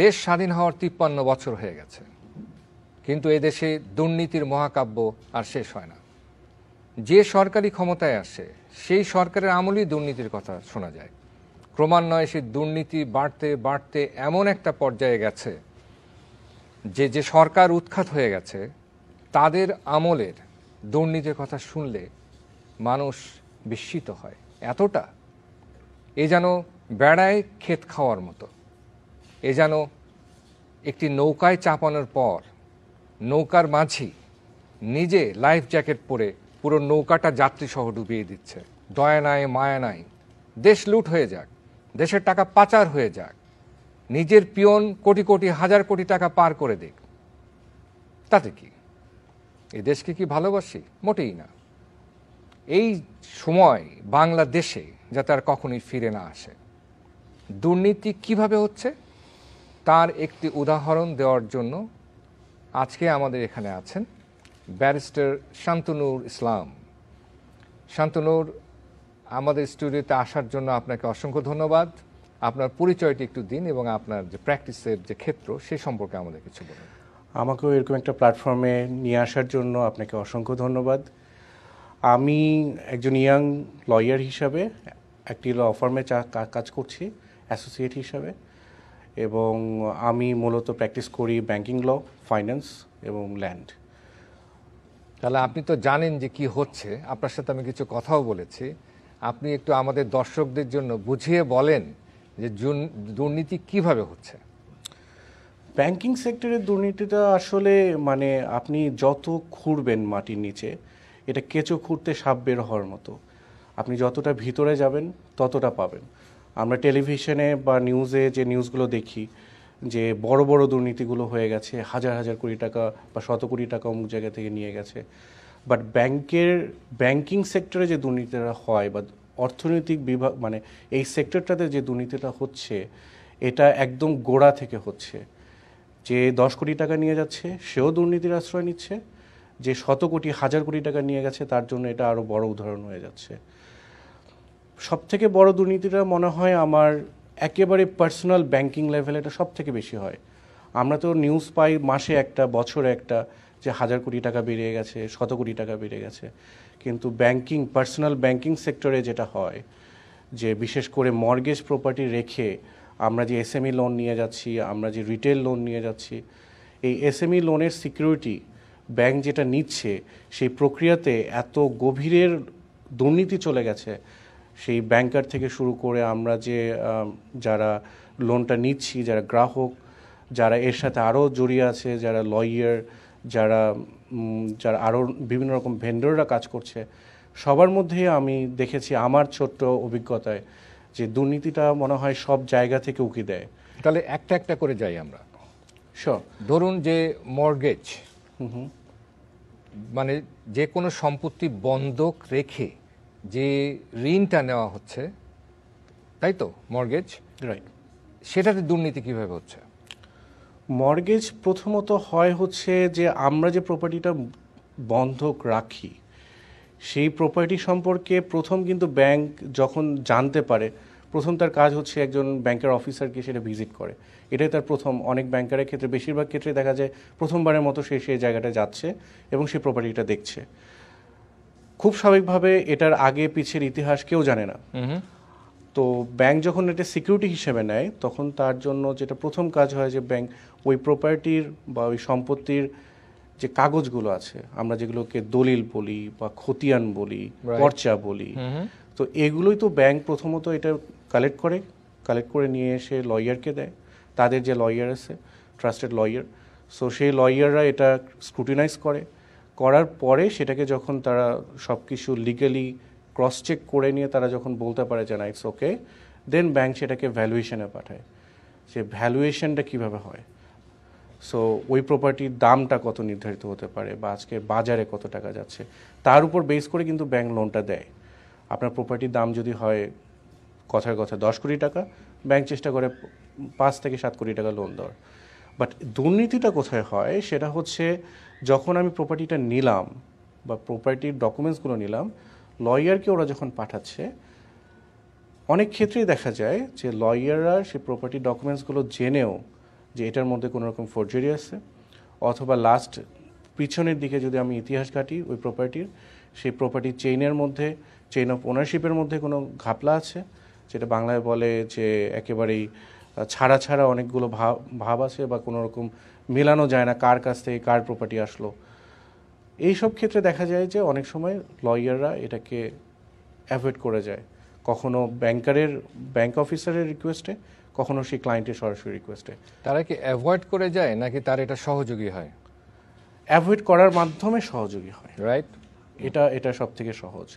দেশ স্বাধীন হওয়ার 53 বছর হয়ে গেছে, কিন্তু এদেশে দুর্নীতির মহাকাব্য আর শেষ হয় না। যে সরকারি ক্ষমতায় আসে সেই সরকারের আমলেই দুর্নীতির কথা শোনা যায়। ক্রমান্বয়ে সেই দুর্নীতি বাড়তে বাড়তে এমন একটা পর্যায়ে গেছে যে সরকার উৎখাত হয়ে গেছে, তাদের আমলের দুর্নীতির কথা শুনলে মানুষ বিস্মিত হয়। এতটা এ যেন বেড়ায় ক্ষেত খাওয়ার মতো। এ যেন একটি নৌকায় চাপানোর পর নৌকার মাঝি নিজে লাইফ জ্যাকেট পরে পুরো নৌকাটা যাত্রীসহ ডুবিয়ে দিচ্ছে। দয়া নাই, মায়া নাই, দেশ লুট হয়ে যাক, দেশের টাকা পাচার হয়ে যাক, নিজের পিয়ন কোটি কোটি হাজার কোটি টাকা পার করে দিক, তাতে কি? এই দেশকে কি ভালোবাসি? মোটেই না। এই সময় বাংলাদেশে যাতে আর কখনোই ফিরে না আসে। দুর্নীতি কিভাবে হচ্ছে তার একটি উদাহরণ দেওয়ার জন্য আজকে আমাদের এখানে আছেন ব্যারিস্টার শান্তনুর ইসলাম। শান্তনুর, আমাদের স্টুডিওতে আসার জন্য আপনাকে অসংখ্য ধন্যবাদ। আপনার পরিচয়টি একটু দিন এবং আপনার যে প্র্যাকটিসের যে ক্ষেত্র সে সম্পর্কে আমাদের কিছু বলুন। আমাকেও এরকম একটা প্ল্যাটফর্মে নিয়ে আসার জন্য আপনাকে অসংখ্য ধন্যবাদ। আমি একজন ইয়াং লয়ার হিসাবে একটি ল ফার্মে কাজ করছি অ্যাসোসিয়েট হিসাবে, এবং আমি মূলত প্র্যাকটিস করি ব্যাংকিং ল, ফাইন্যান্স এবং ল্যান্ড। তাহলে আপনি তো জানেন যে কি হচ্ছে। আপনার সাথে আমি কিছু কথাও বলেছি। আপনি একটু আমাদের দর্শকদের জন্য বুঝিয়ে বলেন যে দুর্নীতি কিভাবে হচ্ছে। ব্যাংকিং সেক্টরের দুর্নীতিটা আসলে মানে আপনি যত খুঁড়বেন মাটির নিচে, এটা কেঁচো খুঁড়তে সাপ বের হওয়ার মতো। আপনি যতটা ভিতরে যাবেন ততটা পাবেন। আমরা টেলিভিশনে বা নিউজে যে নিউজগুলো দেখি যে বড় বড় দুর্নীতিগুলো হয়ে গেছে, হাজার হাজার কোটি টাকা বা শত কোটি টাকা অমুক জায়গা থেকে নিয়ে গেছে, বাট ব্যাংকিং সেক্টরে যে দুর্নীতিটা হয় বা অর্থনৈতিক বিভাগ মানে এই সেক্টরটাতে যে দুর্নীতিটা হচ্ছে, এটা একদম গোড়া থেকে হচ্ছে। যে 10 কোটি টাকা নিয়ে যাচ্ছে সেও দুর্নীতির আশ্রয় নিচ্ছে, যে শত কোটি হাজার কোটি টাকা নিয়ে গেছে তার জন্য এটা আরও বড় উদাহরণ হয়ে যাচ্ছে। সবথেকে বড় দুর্নীতিটা মনে হয় আমার একেবারে পার্সোনাল ব্যাংকিং লেভেলে এটা সব থেকে বেশি হয়। আমরা তো নিউজ পাই মাসে একটা, বছরে একটা, যে হাজার কোটি টাকা বেরিয়ে গেছে, শত কোটি টাকা বেড়ে গেছে। কিন্তু পার্সোনাল ব্যাংকিং সেক্টরে যেটা হয়, যে বিশেষ করে মর্গেজ প্রপার্টি রেখে আমরা যে এসএমই লোন নিয়ে যাচ্ছি, আমরা যে রিটেল লোন নিয়ে যাচ্ছি, এই এসএমই লোনের সিকিউরিটি ব্যাংক যেটা নিচ্ছে, সেই প্রক্রিয়াতে এত গভীরের দুর্নীতি চলে গেছে। সেই ব্যাংকার থেকে শুরু করে আমরা যে যারা লোনটা নিচ্ছি, যারা গ্রাহক, যারা এর সাথে আরও জড়িয়ে আছে, যারা লয়ার, যারা আরও বিভিন্ন রকম ভেন্ডররা কাজ করছে, সবার মধ্যে আমি দেখেছি আমার ছোট্ট অভিজ্ঞতায় যে দুর্নীতিটা মনে হয় সব জায়গা থেকে উকি দেয়। তাহলে একটা একটা করে যাই আমরা। শিওর। ধরুন যে মর্গেজ, মানে যে কোনো সম্পত্তি বন্ধক রেখে যে ঋণটা নেওয়া হচ্ছে, তাই তো মর্গেজ? রাইট। সেটাতে দুর্নীতি কিভাবে হচ্ছে? মর্গেজ প্রথমত হয় হচ্ছে যে আমরা যে প্রপার্টিটা বন্ধক রাখি, সেই প্রপার্টি সম্পর্কে প্রথম কিন্তু ব্যাংক যখন জানতে পারে, প্রথম তার কাজ হচ্ছে একজন ব্যাংকের অফিসারকে সেটা ভিজিট করে। এটাই তার প্রথম। অনেক ব্যাংকারের ক্ষেত্রে, বেশিরভাগ ক্ষেত্রে দেখা যায় প্রথমবারের মতো সে সেই জায়গাটা যাচ্ছে এবং সেই প্রপার্টিটা দেখছে। খুব স্বাভাবিকভাবে এটার আগে পিছের ইতিহাস কেউ জানে না। তো ব্যাংক যখন এটা সিকিউরিটি হিসেবে নেয়, তখন তার জন্য যেটা প্রথম কাজ হয় যে ব্যাংক ওই প্রপার্টির বা ওই সম্পত্তির যে কাগজগুলো আছে, আমরা যেগুলোকে দলিল বলি বা খতিয়ান বলি, পর্চা বলি, তো এগুলোই তো ব্যাংক প্রথমত এটা কালেক্ট করে নিয়ে এসে লয়ারকে দেয়। তাদের যে লয়ার আছে, ট্রাস্টেড লয়ার, সো সেই লয়াররা এটা স্ক্রুটিনাইজ করার পরে সেটাকে যখন তারা সব কিছু লিগালি ক্রস চেক করে নিয়ে তারা যখন বলতে পারে যে না ইটস ওকে, দেন ব্যাংক সেটাকে ভ্যালুয়েশনে পাঠায়। সে ভ্যালুয়েশনটা কিভাবে হয়, সো ওই প্রপার্টির দামটা কত নির্ধারিত হতে পারে বা আজকে বাজারে কত টাকা যাচ্ছে, তার উপর বেস করে কিন্তু ব্যাংক লোনটা দেয়। আপনার প্রপার্টির দাম যদি হয় কথার কথা 10 কোটি টাকা, ব্যাংক চেষ্টা করে 5 থেকে 7 কোটি টাকা লোন দেওয়ার। বাট দুর্নীতিটা কোথায় হয় সেটা হচ্ছে যখন আমি প্রপার্টিটা নিলাম বা প্রপার্টির ডকুমেন্টসগুলো নিলাম, লয়ারকে ওরা যখন পাঠাচ্ছে, অনেক ক্ষেত্রেই দেখা যায় যে লয়াররা সেই প্রপার্টি ডকুমেন্টসগুলো জেনেও যে এটার মধ্যে কোনো রকম ফোরজারি আছে, অথবা লাস্ট পিছনের দিকে যদি আমি ইতিহাস ঘাঁটি ওই প্রপার্টির, সেই প্রপার্টির চেইনের মধ্যে, চেইন অফ ওনারশিপের মধ্যে কোনো ঘাপলা আছে, যেটা বাংলায় বলে যে একেবারেই ছাড়া ছাড়া অনেকগুলো ভাব আছে, বা কোনো রকম মেলানো যায় না কার কাছ থেকে কার প্রপার্টি আসলো। এইসব ক্ষেত্রে দেখা যায় যে অনেক সময় লয়াররা এটাকে অ্যাভয়েড করে যায়, কখনো ব্যাংক অফিসারের রিকোয়েস্টে, কখনো সেই ক্লায়েন্টের সরাসরি রিকোয়েস্টে। তারা কি অ্যাভয়েড করে যায় নাকি তার এটা সহযোগী হয়? অ্যাভয়েড করার মাধ্যমে সহযোগী হয়, রাইট। এটা সব থেকে সহজ।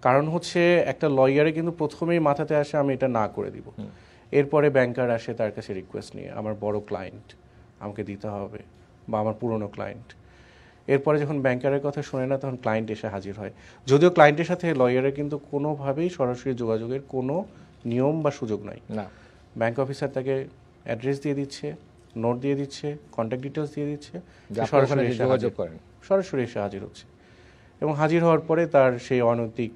কারণ হচ্ছে একটা লয়ারে কিন্তু প্রথমেই মাথাতে আসে আমি এটা না করে দিব, এরপরে ব্যাংকার আসে তার কাছে রিকোয়েস্ট নিয়ে, আমার বড় ক্লায়েন্ট আমাকে দিতে হবে, বা আমার পুরনো ক্লায়েন্ট। এরপরে যখন ব্যাংকারের কথা শোনে না, তখন ক্লায়েন্ট এসে হাজির হয়। যদিও ক্লায়েন্টের সাথে লয়ারের কিন্তু কোনোভাবেই সরাসরি যোগাযোগের কোনো নিয়ম বা সুযোগ নাই। না, ব্যাংক অফিসার তাকে অ্যাড্রেস দিয়ে দিচ্ছে, নোট দিয়ে দিচ্ছে, কন্ট্যাক্ট ডিটেলস দিয়ে দিচ্ছে, সরাসরি এসে হাজির হচ্ছে। এবং হাজির হওয়ার পরে তার সেই অনৈতিক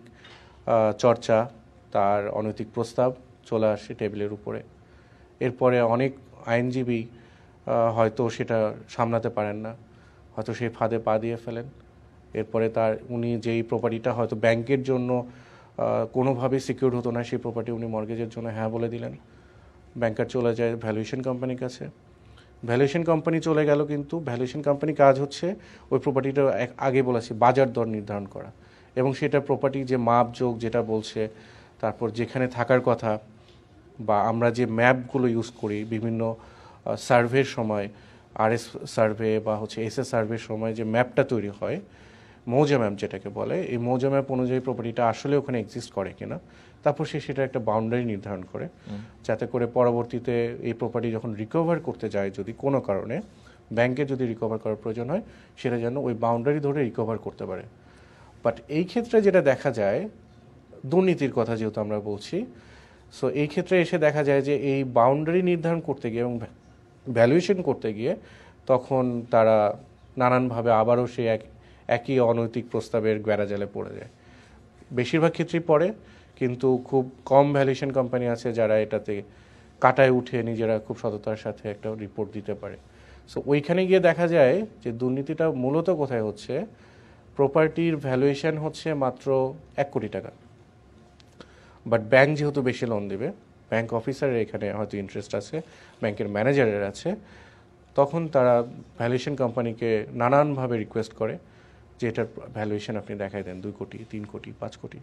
চর্চা, তার অনৈতিক প্রস্তাব চলে আসে টেবিলের উপরে। এরপরে অনেক আইনজীবী হয়তো সেটা সামলাতে পারেন না, হয়তো সেই ফাঁদে পা দিয়ে ফেলেন। এরপরে উনি যেই প্রপার্টিটা হয়তো ব্যাংকের জন্য কোনোভাবেই সিকিউর হতো না, সেই প্রপার্টি উনি মর্গেজের জন্য হ্যাঁ বলে দিলেন। ব্যাংকার চলে যায় ভ্যালুয়েশন কোম্পানির কাছে, ভ্যালুয়েশন কোম্পানি চলে গেল, কিন্তু ভ্যালুয়েশন কোম্পানির কাজ হচ্ছে ওই প্রপার্টিটা আগে বলেছি বাজার দর নির্ধারণ করা, এবং সেটা প্রপার্টি যে মাপযোগ যেটা বলছে, তারপর যেখানে থাকার কথা, বা আমরা যে ম্যাপগুলো ইউজ করি বিভিন্ন সার্ভের সময়, আরএস সার্ভে বা এসএস সার্ভের সময় যে ম্যাপটা তৈরি হয়, মৌজা ম্যাপ যেটাকে বলে, এই মৌজা ম্যাপ অনুযায়ী প্রপার্টিটা আসলে ওখানে এক্সিস্ট করে কিনা, তারপর সেটা একটা বাউন্ডারি নির্ধারণ করে, যাতে করে পরবর্তীতে এই প্রপার্টি যখন রিকভার করতে যায়, যদি কোনো কারণে ব্যাংকে যদি রিকভার করার প্রয়োজন হয়, সেটা যেন ওই বাউন্ডারি ধরে রিকভার করতে পারে। বাট এই ক্ষেত্রে যেটা দেখা যায়, দুর্নীতির কথা যেহেতু আমরা বলছি, সো এই ক্ষেত্রে এসে দেখা যায় যে এই বাউন্ডারি নির্ধারণ করতে গিয়ে এবং ভ্যালুয়েশন করতে গিয়ে তখন তারা নানানভাবে আবারও সেই একই অনৈতিক প্রস্তাবের গ্যারাজালে পড়ে যায়। বেশিরভাগ ক্ষেত্রেই পড়ে, কিন্তু খুব কম ভ্যালুয়েশন কোম্পানি আছে যারা এটাতে কাটায় উঠে নিজেরা খুব সততার সাথে একটা রিপোর্ট দিতে পারে। সো ওইখানে গিয়ে দেখা যায় যে দুর্নীতিটা মূলত কোথায় হচ্ছে, প্রপার্টির ভ্যালুয়েশন হচ্ছে মাত্র 1 কোটি টাকা, বাট ব্যাংক যেহেতু বেশি লোন দেবে, ব্যাংক অফিসারের এখানে হয়তো ইন্টারেস্ট আছে, ব্যাংকের ম্যানেজারের আছে, তখন তারা ভ্যালুয়েশন কোম্পানিকে নানানভাবে রিকোয়েস্ট করে যে এটার ভ্যালুয়েশন আপনি দেখাই দেন 2 কোটি, 3 কোটি, 5 কোটি।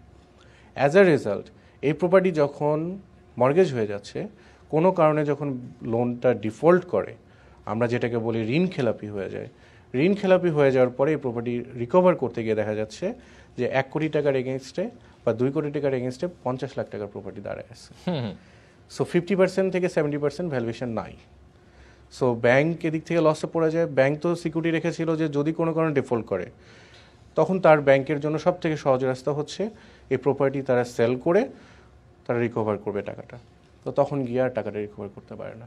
অ্যাজ আ রেজাল্ট এই প্রপার্টি যখন মর্গেজ হয়ে যাচ্ছে, কোনো কারণে যখন লোনটা ডিফল্ট করে, আমরা যেটাকে বলি ঋণ খেলাপি হয়ে যায়, ঋণ খেলাপি হয়ে যাওয়ার পরে এই প্রপার্টি রিকভার করতে গিয়ে দেখা যাচ্ছে যে 1 কোটি টাকার এগেনস্টে বা 2 কোটি টাকার এগেনস্টে 50 লাখ টাকার প্রপার্টি দাঁড়ায় আছে। সো 50% থেকে 70% ভ্যালুয়েশন নাই। সো ব্যাংক এদিক থেকে লসে পড়ে যায়। ব্যাংক তো সিকিউরিটি রেখেছিল যে যদি কোনো কারণে ডিফল্ট করে, তখন তার ব্যাংকের জন্য সব থেকে সহজ রাস্তা হচ্ছে এই প্রপার্টি তারা সেল করে তারা রিকভার করবে টাকাটা। তো তখন গিয়ে আর টাকাটা রিকভার করতে পারে না।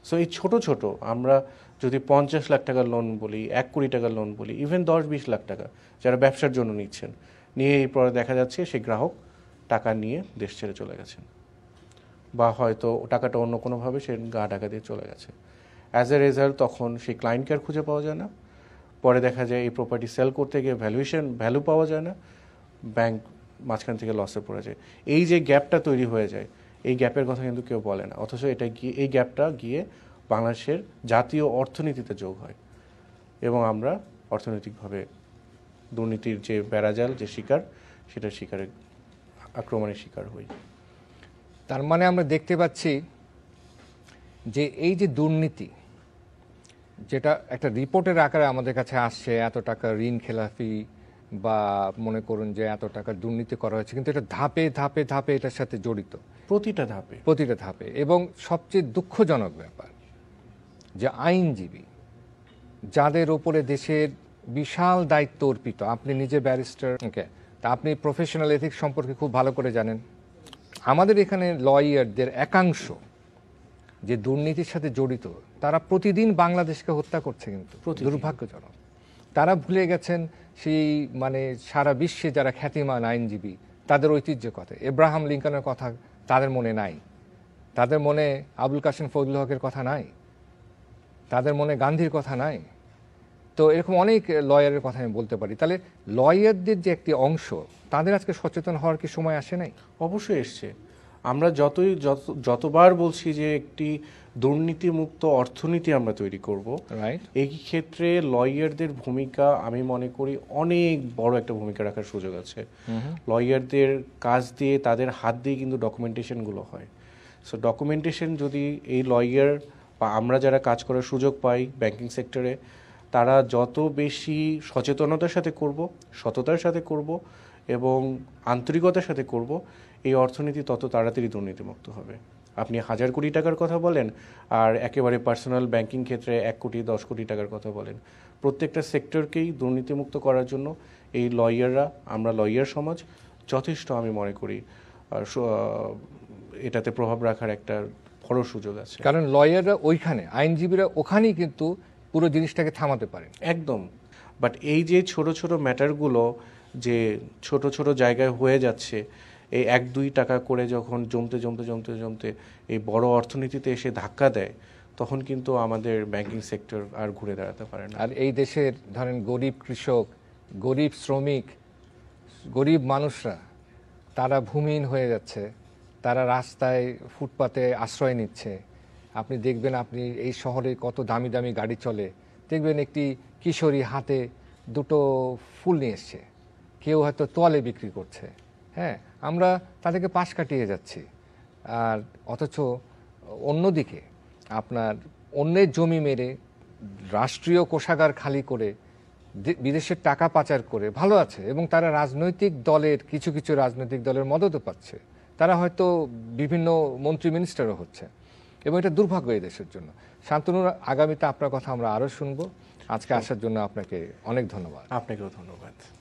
সো এই ছোট ছোট আমরা যদি 50 লাখ টাকার লোন বলি, 1 কোটি টাকার লোন বলি, ইভেন 10-20 লাখ টাকা যারা ব্যবসার জন্য নিচ্ছেন, নিয়ে এই পরে দেখা যাচ্ছে সেই গ্রাহক টাকা নিয়ে দেশ ছেড়ে চলে গেছেন, বা হয়তো টাকাটা অন্য কোনোভাবে সে গা ঢাকা দিয়ে চলে গেছে। অ্যাজ এ রেজাল্ট তখন সেই ক্লায়েন্টকে আর খুঁজে পাওয়া যায় না, পরে দেখা যায় এই প্রপার্টি সেল করতে গিয়ে ভ্যালু পাওয়া যায় না, ব্যাংক মাঝখান থেকে লসে পড়ে যায়। এই যে গ্যাপটা তৈরি হয়ে যায়, এই গ্যাপের কথা কিন্তু কেউ বলে না, অথচ এই গ্যাপটা গিয়ে বাংলাদেশের জাতীয় অর্থনীতিতে যোগ হয়, এবং আমরা অর্থনৈতিকভাবে দুর্নীতির যে বেড়াজাল, যে শিকার, সেটা আক্রমণের শিকার হই। তার মানে আমরা দেখতে পাচ্ছি যে এই যে দুর্নীতি, যেটা একটা রিপোর্টের আকারে আমাদের কাছে আসছে, এত টাকা ঋণ খেলাফি বা মনে করুন যে এত টাকা দুর্নীতি করা হয়েছে, কিন্তু এটা ধাপে ধাপে ধাপে এটার সাথে জড়িত, প্রতিটা ধাপে। এবং সবচেয়ে দুঃখজনক ব্যাপার যে আইনজীবী যাদের ওপরে দেশের বিশাল দায়িত্ব অর্পিত, আপনি নিজে ব্যারিস্টার, ওকে, তা আপনি প্রফেশনাল এথিক্স সম্পর্কে খুব ভালো করে জানেন। আমাদের এখানে লয়ারদের একাংশ যে দুর্নীতির সাথে জড়িত, তারা প্রতিদিন বাংলাদেশকে হত্যা করছে, কিন্তু দুর্ভাগ্যজনক। তারা ভুলে গেছেন সেই সারা বিশ্বে যারা খ্যাতিমান আইনজীবী, তাদের ঐতিহ্যের কথা, এব্রাহাম লিঙ্কনের কথা তাদের মনে নাই, তাদের মনে আবুল কাসেম ফজলুল হকের কথা নাই। তাদের মনে গান্ধীর কথা নাই? তো এরকম অনেক লয়ারের কথা আমি বলতে পারি। তাহলে লয়ারদের যে একটি অংশ, তাদের আজকে সচেতন হওয়ার কি সময় আসে নাই? অবশ্যই এসছে। আমরা যতবার বলছি যে একটি দুর্নীতিমুক্ত অর্থনীতি আমরা তৈরি করব, রাইট। এই ক্ষেত্রে লয়ারদের ভূমিকা আমি মনে করি অনেক বড় একটা ভূমিকা রাখার সুযোগ আছে। লয়ারদের কাজ দিয়ে, তাদের হাত দিয়ে কিন্তু ডকুমেন্টেশনগুলো হয়। সো ডকুমেন্টেশন যদি এই লয়ার বা আমরা যারা কাজ করার সুযোগ পাই ব্যাংকিং সেক্টরে, তারা যত বেশি সচেতনতার সাথে করব, সততার সাথে করব এবং আন্তরিকতার সাথে করব, এই অর্থনীতি তত তাড়াতাড়ি দুর্নীতিমুক্ত হবে। আপনি 1,000 কোটি টাকার কথা বলেন আর একেবারে পার্সোনাল ব্যাংকিং ক্ষেত্রে 1 কোটি 10 কোটি টাকার কথা বলেন, প্রত্যেকটা সেক্টরকেই দুর্নীতিমুক্ত করার জন্য এই লয়াররা, আমরা লয়ার সমাজ যথেষ্ট আমি মনে করি এটাতে প্রভাব রাখার একটা বড় সুযোগ আছে। কারণ লয়াররা ওইখানে, আইনজীবীরা ওখানেই কিন্তু পুরো জিনিসটাকে থামাতে পারেন। একদম। বাট এই যে ছোট ছোট ম্যাটারগুলো যে ছোট ছোট জায়গায় হয়ে যাচ্ছে, এই 1-2 টাকা করে যখন জমতে জমতে জমতে জমতে এই বড় অর্থনীতিতে এসে ধাক্কা দেয়, তখন কিন্তু আমাদের ব্যাংকিং সেক্টর আর ঘুরে দাঁড়াতে পারে না। আর এই দেশের ধরেন গরিব কৃষক, গরিব শ্রমিক, গরিব মানুষরা, তারা ভূমিহীন হয়ে যাচ্ছে, তারা রাস্তায় ফুটপাতে আশ্রয় নিচ্ছে। আপনি দেখবেন, আপনি এই শহরে কত দামি দামি গাড়ি চলে, দেখবেন একটি কিশোরী হাতে 2টো ফুল নিয়ে এসছে, কেউ হয়তো তোয়ালে বিক্রি করছে। হ্যাঁ, আমরা তাদেরকে পাশ কাটিয়ে যাচ্ছি। আর অথচ অন্যদিকে আপনার অন্যের জমি মেরে, রাষ্ট্রীয় কোষাগার খালি করে, বিদেশের টাকা পাচার করে ভালো আছে, এবং তারা রাজনৈতিক দলের, কিছু কিছু রাজনৈতিক দলের মদতও পাচ্ছে। তারা হয়তো বিভিন্ন মন্ত্রী মিনিস্টারও হচ্ছে, এবং এটা দুর্ভাগ্য এই দেশের জন্য। শান্তনুর, আগামীতে আপনার কথা আমরা আরও শুনবো। আজকে আসার জন্য আপনাকে অনেক ধন্যবাদ। আপনাকেও ধন্যবাদ।